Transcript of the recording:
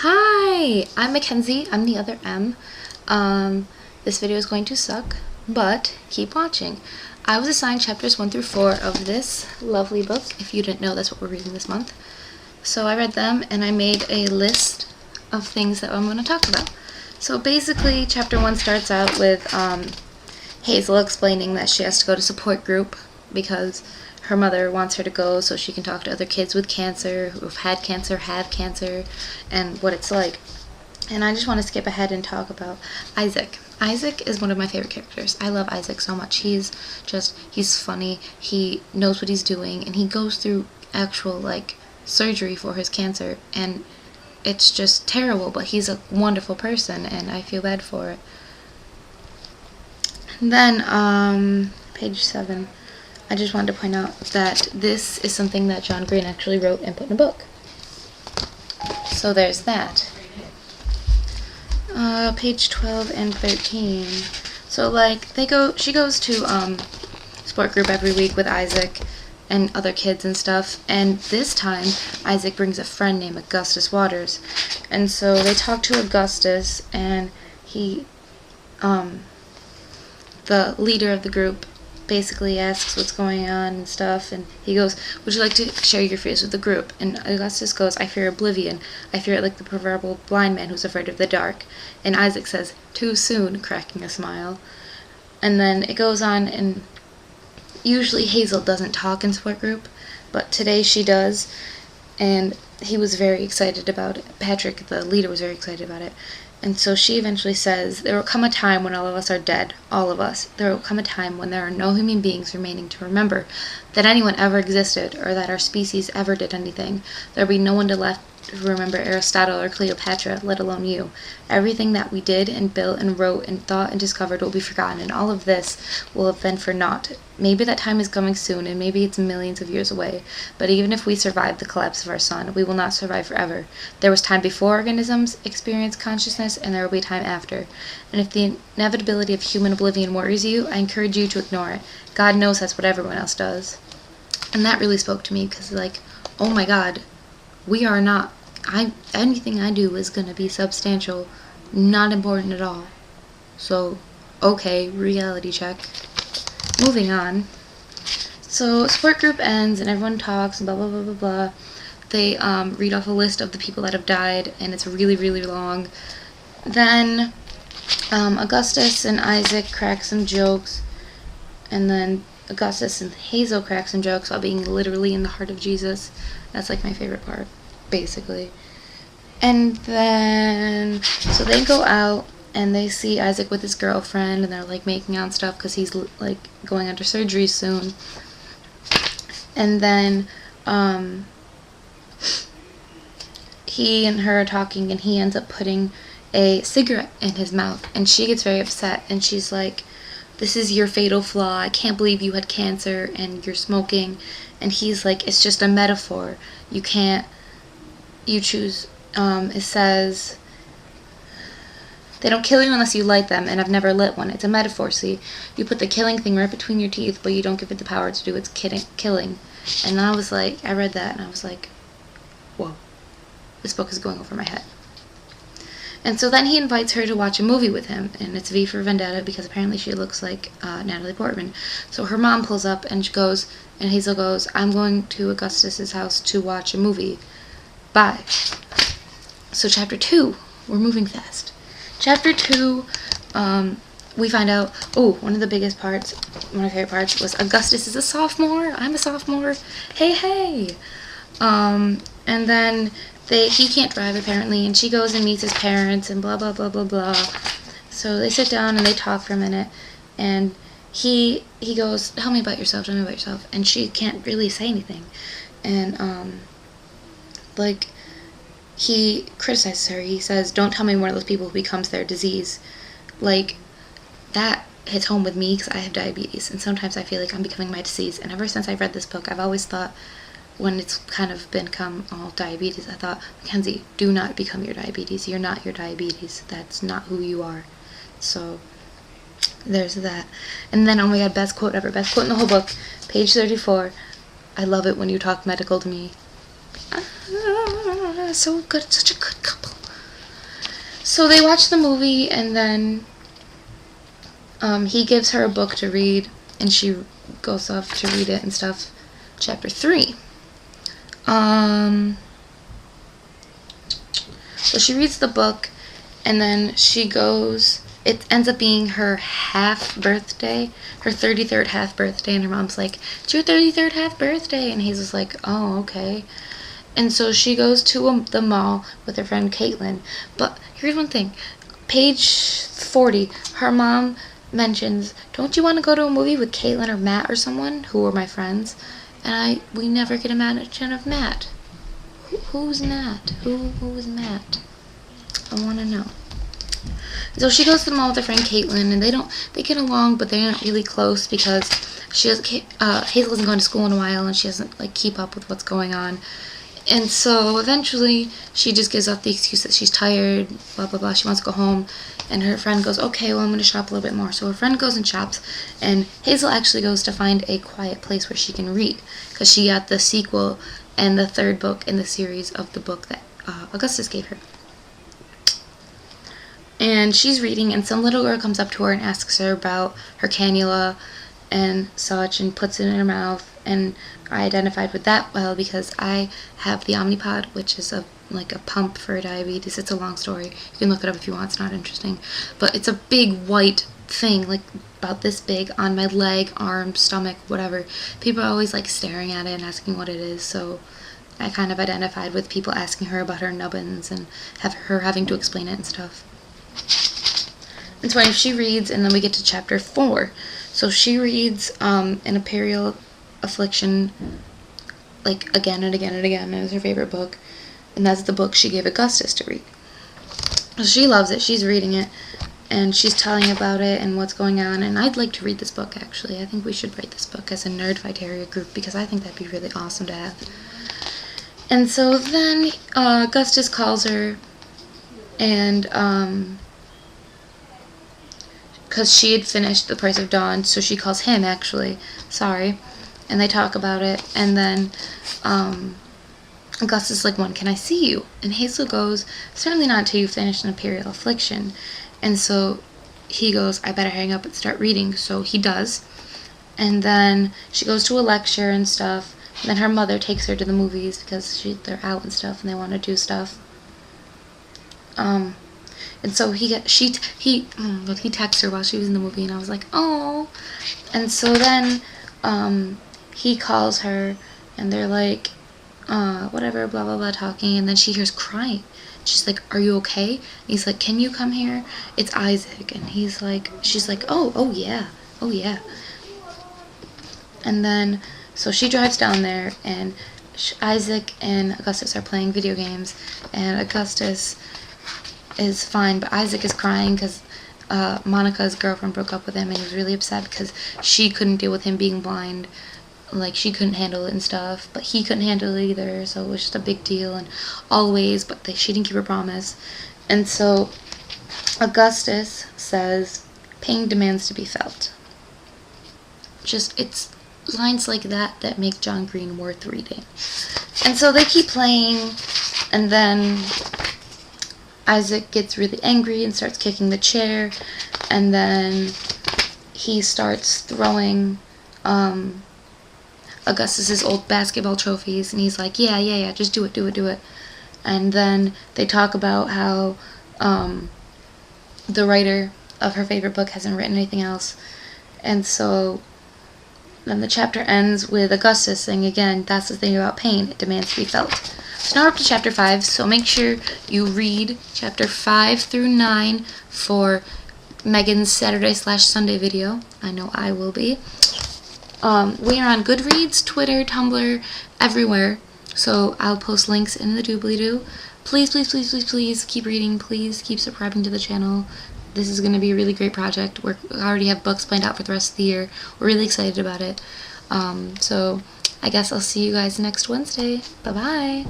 Hi, I'm Mackenzie. I'm the other M. This video is going to suck, but keep watching. I was assigned chapters 1 through 4 of this lovely book. If you didn't know, that's what we're reading this month. So I read them, and I made a list of things that I'm going to talk about. So basically, chapter 1 starts out with Hazel explaining that she has to go to support group because her mother wants her to go so she can talk to other kids with cancer, who have had cancer, have cancer, and what it's like. And I just want to skip ahead and talk about Isaac. Isaac is one of my favorite characters. I love Isaac so much. He's funny, he knows what he's doing, and he goes through actual, surgery for his cancer, and it's just terrible, but he's a wonderful person, and I feel bad for it. And then, page 7. I just wanted to point out that this is something that John Green actually wrote and put in a book. So there's that. Page 12 and 13. So she goes to sport group every week with Isaac and other kids and stuff, and this time Isaac brings a friend named Augustus Waters, and so they talk to Augustus, and he, the leader of the group, basically asks what's going on and stuff, and he goes, "Would you like to share your fears with the group?" And Augustus goes, "I fear oblivion. I fear it like the proverbial blind man who's afraid of the dark." And Isaac says, "Too soon," cracking a smile. And then it goes on, and usually Hazel doesn't talk in support group, but today she does, and he was very excited about it. Patrick, the leader, was very excited about it. And so she eventually says, "There will come a time when all of us are dead, all of us. There will come a time when there are no human beings remaining to remember that anyone ever existed or that our species ever did anything. There will be no one left to remember Aristotle or Cleopatra, let alone you. Everything that we did and built and wrote and thought and discovered will be forgotten, and all of this will have been for naught. Maybe that time is coming soon, and maybe it's millions of years away. But even if we survive the collapse of our sun, we will not survive forever. There was time before organisms experienced consciousness, and there will be time after. And if the inevitability of human oblivion worries you, I encourage you to ignore it. God knows that's what everyone else does." And that really spoke to me, because oh my God, we are not, anything I do is going to be substantial, not important at all. So, okay, reality check. Moving on. So, support group ends, and everyone talks, and blah, blah, blah, blah, blah. They read off a list of the people that have died, and it's really, really long. Then, Augustus and Isaac crack some jokes, and then Augustus and Hazel crack some jokes while being literally in the heart of Jesus. That's my favorite part, basically. And then, so they go out, and they see Isaac with his girlfriend, and they're making out stuff because he's going under surgery soon. And then he and her are talking, and he ends up putting a cigarette in his mouth, and she gets very upset, and she's like, "This is your fatal flaw. I can't believe you had cancer and you're smoking." And he's like, "It's just a metaphor. You choose." It says, "They don't kill you unless you light them, and I've never lit one. It's a metaphor, see? You put the killing thing right between your teeth, but you don't give it the power to do its killing." And I was I read that, and I was like, whoa, this book is going over my head. And so then he invites her to watch a movie with him, and it's V for Vendetta, because apparently she looks like Natalie Portman. So her mom pulls up, and Hazel goes, "I'm going to Augustus's house to watch a movie. Bye." So chapter 2, we're moving fast. Chapter 2, we find out, one of the biggest parts, one of my favorite parts, was Augustus is a sophomore. I'm a sophomore. Hey. And then he can't drive apparently, and she goes and meets his parents and blah blah blah blah blah. So they sit down and they talk for a minute, and he goes, tell me about yourself, and she can't really say anything, and he criticizes her. He says, "Don't tell me one of those people who becomes their disease." That hits home with me because I have diabetes, and sometimes I feel like I'm becoming my disease. And ever since I read this book, I've always thought, when it's kind of become all diabetes, I thought, Mackenzie, do not become your diabetes. You're not your diabetes. That's not who you are. So there's that. And then, oh my God, best quote ever. Best quote in the whole book. Page 34. "I love it when you talk medical to me." So good. Such a good couple. So they watch the movie, and then he gives her a book to read, and she goes off to read it and stuff. Chapter 3. So she reads the book, and then she goes, it ends up being her half birthday, her 33rd half birthday, and her mom's like, it's your 33rd half birthday, and he's just like, oh, okay. And so she goes to the mall with her friend Caitlin. But here's one thing. Page 40, her mom mentions, don't you want to go to a movie with Caitlin or Matt or someone who were my friends? And we never get a mention of Matt. Who's Matt? Who is Matt? I want to know. So she goes to the mall with her friend Caitlin, and they get along, but they aren't really close because Hazel hasn't gone to school in a while, and she doesn't like keep up with what's going on. And so eventually she just gives up the excuse that she's tired, blah blah blah, she wants to go home, and her friend goes, okay, well, I'm going to shop a little bit more. So her friend goes and shops, and Hazel actually goes to find a quiet place where she can read, because she got the sequel and the 3rd book in the series of the book that Augustus gave her. And she's reading, and some little girl comes up to her and asks her about her cannula and such, and puts it in her mouth. And I identified with that well because I have the Omnipod, which is like a pump for diabetes. It's a long story. You can look it up if you want. It's not interesting, but it's a big white thing, like about this big, on my leg, arm, stomach, whatever. People are always like staring at it and asking what it is. So I kind of identified with people asking her about her nubbins and her having to explain it and stuff. And so she reads, and then we get to chapter 4. So she reads an Imperial Affliction, like again and again and again. It was her favorite book, and that's the book she gave Augustus to read. So she loves it. She's reading it, and she's telling about it and what's going on. And I'd like to read this book, actually. I think we should write this book as a Nerdfighteria group, because I think that'd be really awesome to have. And so then Augustus calls her, and because she had finished The Price of Dawn, so she calls him, actually. Sorry. And they talk about it, and then Augustus is like, when can I see you? And Hazel goes, certainly not until you finish an Imperial Affliction. And so he goes, I better hang up and start reading. So he does. And then she goes to a lecture and stuff. And then her mother takes her to the movies because they're out and stuff, and they want to do stuff. And so he texts her while she was in the movie, and I was like, oh. And so then he calls her, and they're like, whatever, blah blah blah, talking, and then she hears crying. She's like, are you okay? And he's like, can you come here? It's Isaac. And she's like, oh yeah. And then so she drives down there, and Isaac and Augustus are playing video games, and Augustus is fine, but Isaac is crying because Monica's girlfriend broke up with him, and he was really upset because she couldn't deal with him being blind. Like, she couldn't handle it and stuff, but he couldn't handle it either, so it was just a big deal in all ways, but she didn't keep her promise. And so Augustus says, pain demands to be felt. It's lines like that make John Green worth reading. And so they keep playing, and then Isaac gets really angry and starts kicking the chair, and then he starts throwing Augustus's old basketball trophies, and he's like, yeah, just do it. And then they talk about how the writer of her favorite book hasn't written anything else, and so then the chapter ends with Augustus saying again, that's the thing about pain, it demands to be felt. So now we're up to chapter 5, so make sure you read chapter 5 through 9 for Megan's Saturday/Sunday video. I know I will be. We are on Goodreads, Twitter, Tumblr, everywhere. So I'll post links in the doobly-doo. Please keep reading. Please keep subscribing to the channel. This is going to be a really great project. We already have books planned out for the rest of the year. We're really excited about it. So I guess I'll see you guys next Wednesday. Bye-bye.